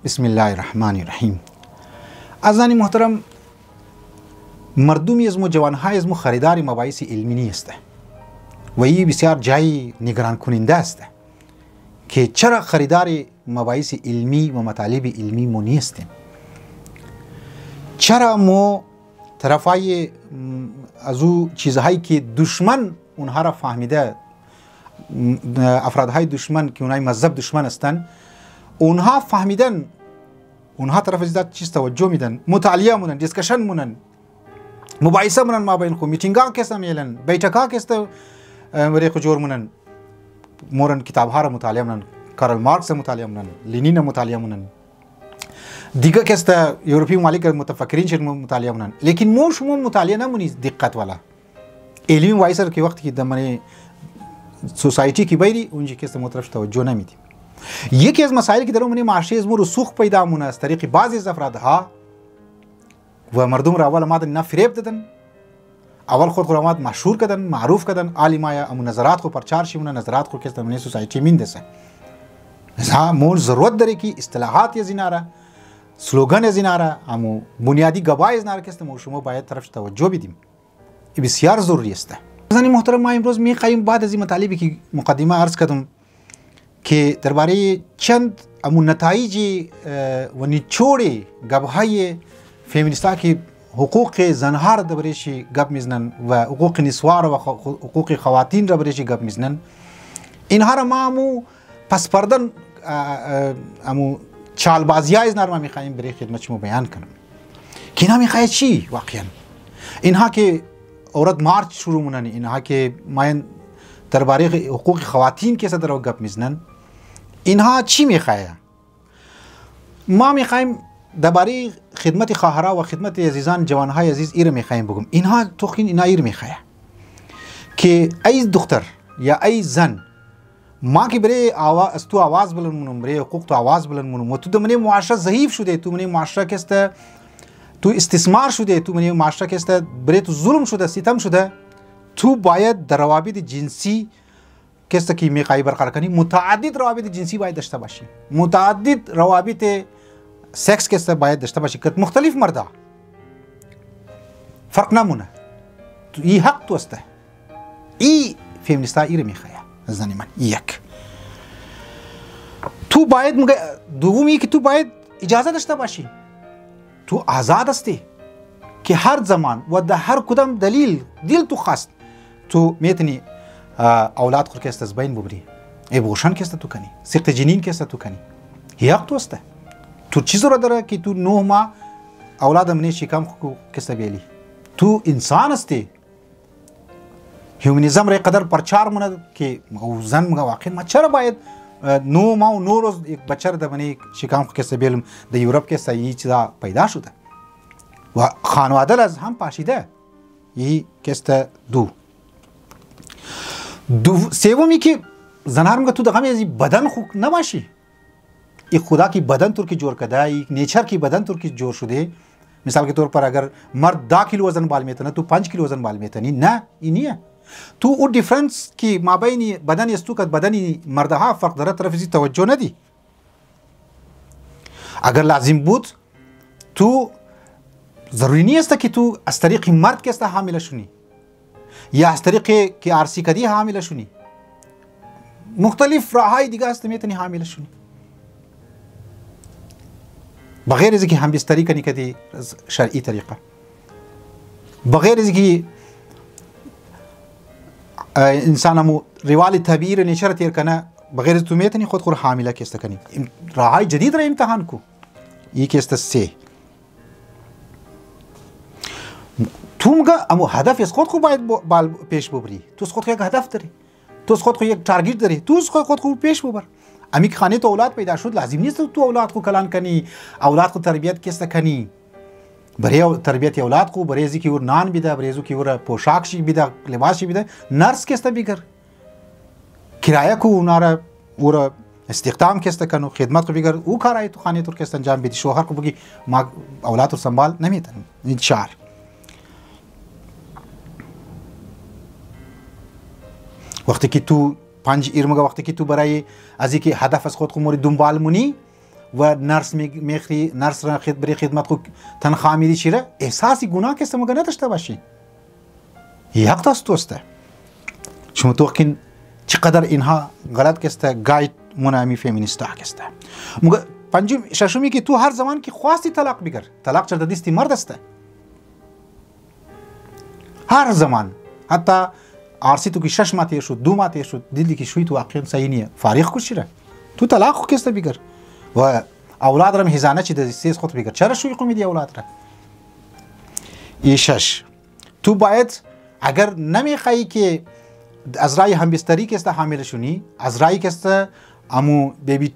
بسم الله الرحمن الرحیم. عزیزان محترم، مردمی از ما، جوانهای از ما خریدار مباحث علمی نیست و این بسیار جای نگران کننده است که چرا خریدار مباحث علمی و مطالب علمی ما نیستیم. چرا ما طرفای از او چیزهایی که دشمن اونها را فهمیده، افرادهای دشمن که اونهای مذهب دشمن هستند، اونها فهمیدن، اونها طرف از چیز توجه میدن، مطالعه مونن، دیسکشن مونن، مباحثه مونن ما بین خو، میتینگا کسا میلن، بیٹکا کسا وری خو جور مونن، مورن کتاب ها را مطالعه مونن، کارل مارکس مطالعه مونن، لینین مطالعه مونن، دیگه کسا یورپی ممالک متفکرین شد مطالعه مونن. لیکن مو شما مطالعه نمونی دقت والا علمی مباحث که وقتی که دمنه سوسایتی کی بیری اونجا کسا مطرف توجه نمیدیم. یکی از مسائلی که در اون معاشی از ما رسوخ پیدا مونه از طریق بعضی از افرادها و مردم را اول مادن نه فریب دادن، اول خود خود مشهور کردن، معروف کردن، عالمای امون نظرات کو پرچار شیمونه، نظرات کو که در سوسایتی میندسه. مثلا مون ضرورت داره که اصطلاحات از اینا را، سلوگان از اینا را، امو بنیادی گواهی از اینا را که شما باید طرف توجه بدیم. این بسیار ضروری است. عزیزان محترم، ما امروز میخوایم بعد از این مطالبی که مقدمه عرض کردم که درباره چند امون نتایج و نیچوڑ گپ‌های فیمینستا که حقوق زنها را درباره‌اش گپ میزنن و حقوق نسوار و حقوق خواتین را درباره‌اش گپ میزنن، اینها را ما امو پس پردن امو چالبازی‌های از نرما میخوایم برای خدمت شما بیان کنم که اینها میخواد چی واقعا. اینها که عورت مارچ شروع مونن، اینها که ماین درباره حقوق خواتین که در گپ میزنن، اینها چی میخواه؟ ما میخوایم درباره خدمت خواهرها و خدمت عزیزان جوانهای عزیز ایر میخوایم بگم. اینها توخین اینا ایر میخواه که ای دختر یا ای زن، ما که برای از تو آواز بلند مونم، برای حقوق تو آواز بلند مونم و تو دمنه معاشره ضعیف شده، تو منه معاشره کسته تو استثمار شده، تو منه معاشره کسته برای تو ظلم شده، ستم شده، تو باید در روابط جنسی کسته که میخوای برقرار کنی متعدد روابط جنسی باید داشته باشی، متعدد روابط سکس کسته باید داشته باشی که مختلف مردا فرق نمونه. تو این حق تو است. این فیمینستا ایر میخواه زنی من. یک تو باید دومی که تو باید اجازه داشته باشی، تو آزاد هستی که هر زمان و در هر کدام دلیل دل تو خواست تو میتونی اولاد خود که است از بین ببری، ابورشن که است تو کنی، سقط جنین که است تو کنی. حق تو است. تو چیز رو داره که تو 9 ماه اولاد منی شکم خو که است بیلی. تو انسان هستی. هیومنیزم را قدر پرچار مونه که زن مگه واقعا ما چرا باید 9 ماه و 9 روز یک بچه در منی شکم خو که است بیلم در یورپ که است این چیزا پیدا شده و خانواده از هم پاشیده. این که است سومی که زنها میگه تو دغه از بدن خو نباشی. این خدا کی بدن طور کی جوړ کده، یک نیچر کی بدن طور کی جوړ شده. مثال के तौर पर अगर मर्द 10 किलो वजन बाल में तो 5 किलो वजन बाल में नहीं ना ये नहीं है. तो वो डिफरेंस की माबैनी بدن استو که بدن مردها فرق داره طرف زی توجه ندی. اگر لازم بود تو ضروری نیست که تو از طریق مرد که است حامل شونی یا از طریق که عرصی کدی حامل شونی. مختلف راههای دیگه است میتونی حامل شونی بغیر از اینکه همبستری کنی کدی شرعی طریقه، بغیر از اینکه انسانمو روال طبیعی رو نشر تیر کنه، بغیر از تو میتونی خود حامله کست کنی. راههای جدید را امتحان کو. یکی است سه. تو مگه امو هدف از خود باید پیش ببری. تو از خود یک هدف داری، تو از خود یک تارگت داری، تو از خود پیش ببر. امی که خانه تو اولاد پیدا شد لازم نیست تو اولاد کو کلان کنی، اولاد کو تربیت کست کنی. برای تربیت اولاد کو برای ازی که ور نان بیده، برای ازی که ور پوشاک شی بیده، لباس شی بیده، نرس کست بیگر، کرایه کو ناره ور استخدام کست کنو، خدمت کو بیگر، او کارای تو خانه تو کست انجام بدی. شوهر کو بگی ما اولاد رو سنبال نمیتونم. این 4. وقتی که تو 5 ایرمگا وقتی که تو برای از اینکه هدف از خود کو موری دنبال مونی و نرس میخری نرس را برای خدمت خود تنخواه میدی چیره احساسی گناه که مگه نداشته باشی یک تاست توسته شما توقین چقدر اینها غلط کسته گاید منامی فیمینستا کسته مگه پنجم ششمی که تو هر زمان که خواستی طلاق بگر طلاق چرا دستی مرد است هر زمان حتی عرصی تو که 6 ماه تیر شد 2 ماه تیر شد دیدی که شوی تو واقعا صحیح نیه فارغ کشیره تو طلاق خو کسته بگر و اولاد را هزانه چی دستی خود بگر چرا شوی قومیدی اولاد را ای 6 تو باید اگر نمیخوایی که از رای همبستری که است حامل شونی از رای که است امو بیبی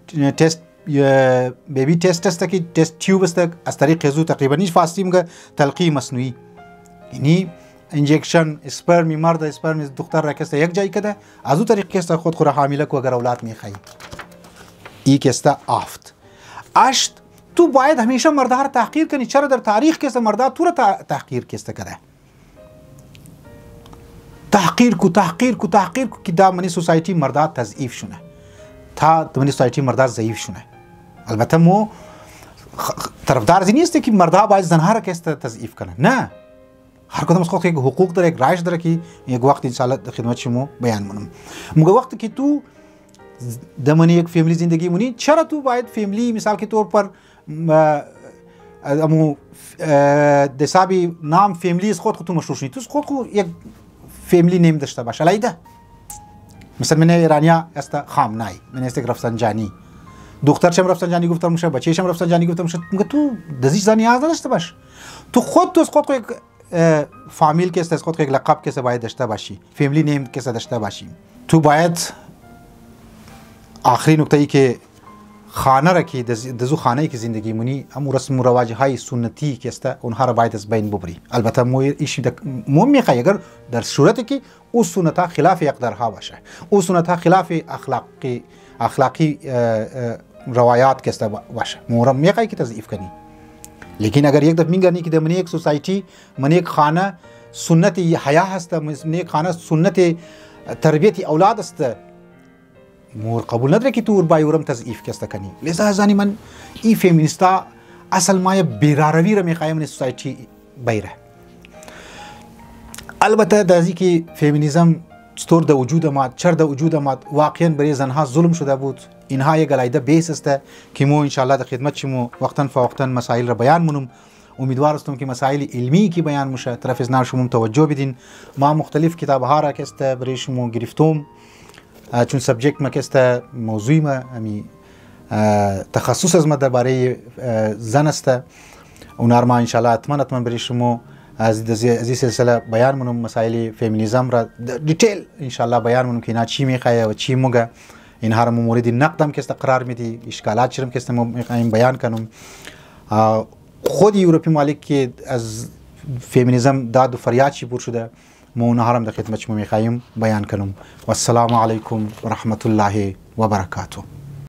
تست است که تست تیوب است از طریق زو تقریبا هیچ فاصله میگه تلقی مصنوعی یعنی انجکشن اسپرمی مرد اسپرمی دختر را که است یک جای کده از اون طریق که است خود خود حامله کو اگر اولاد میخوایی ای که است آفت 8 تو باید همیشه مردها را تحقیر کنی چرا در تاریخ که است مردها تو را تحقیر که است کرده تحقیر کو که دا منی سوسایتی مردا تضعیف شونه تا منی سوسایتی مردا ضعیف شونه البته مو طرفدار نیست که مردا باید زنها را که است تضعیف کنه نه هر کدام از خود یک حقوق داره یک رایش داره که یک وقت ان شاء الله خدمت شما بیان منم موقع وقتی که تو دمنی یک فیملی زندگی مونی چرا تو باید فیملی مثال کے طور پر امو دسابی نام فیملی از خود تو مشروع شنی تو خود یک فیملی نیم داشته باشه علیده مثلا من ایرانیا است خامنای من است رفسنجانی دخترشم رفسنجانی گفتم میشه بچه‌شم رفسنجانی گفتم میشه میگه تو دزیش زنی نیاز نداشته باش تو خود یک فامیل که است خود یک لقب که باید داشته باشی فیملی نیم که داشته باشی تو باید آخرین نکته ای که خانه را که دزو خانه که زندگی مونی هم رسم و رواج های سنتی که است اونها را باید از بین ببری البته مو میخوای اگر در صورتی که او سنت ها خلاف اقدارها باشه او سنت ها خلاف اخلاقی روایات که است باشه مو میخوای که تضعیف کنی لیکن اگر یک دفعه میگنی که در من یک سوسایتی من یک خانه سنت حیا هست من یک خانه سنت تربیت اولاد است مور قبول نداره که تو بایورم تضعیف کسته کنی لذا زنی من ای فیمینستا اصل مایه بیراروی را میخوایم من سوسایتی بیره البته دازی که فیمینیزم چطور در وجود آمد چرا در وجود آمد واقعا برای زنها ظلم شده بود اینها یک علایده بیس است که مو انشالله در خدمت شما وقتا فوقتا مسائل را بیان منم امیدوار هستم که مسائل علمی که بیان میشه طرف از نار شما توجه بدین ما مختلف کتاب ها را که است برای شما گرفتم چون سابجکت ما که است موضوع ما امی تخصص از ما درباره زن است اونار ما انشالله حتما برای شما از این سلسله بیان منم مسائل فیمینیزم را دیتیل انشالله بیان منم که اینا چی میخواه و چی موگه اینها را مورد نقدم که است قرار میدی اشکالات چرم که است میخوایم بیان کنم خود یوروپی مالک که از فیمینیزم داد و فریاد چی پر شده ما اونها را در خدمت شما میخوایم بیان کنم و السلام علیکم و رحمت الله و برکاته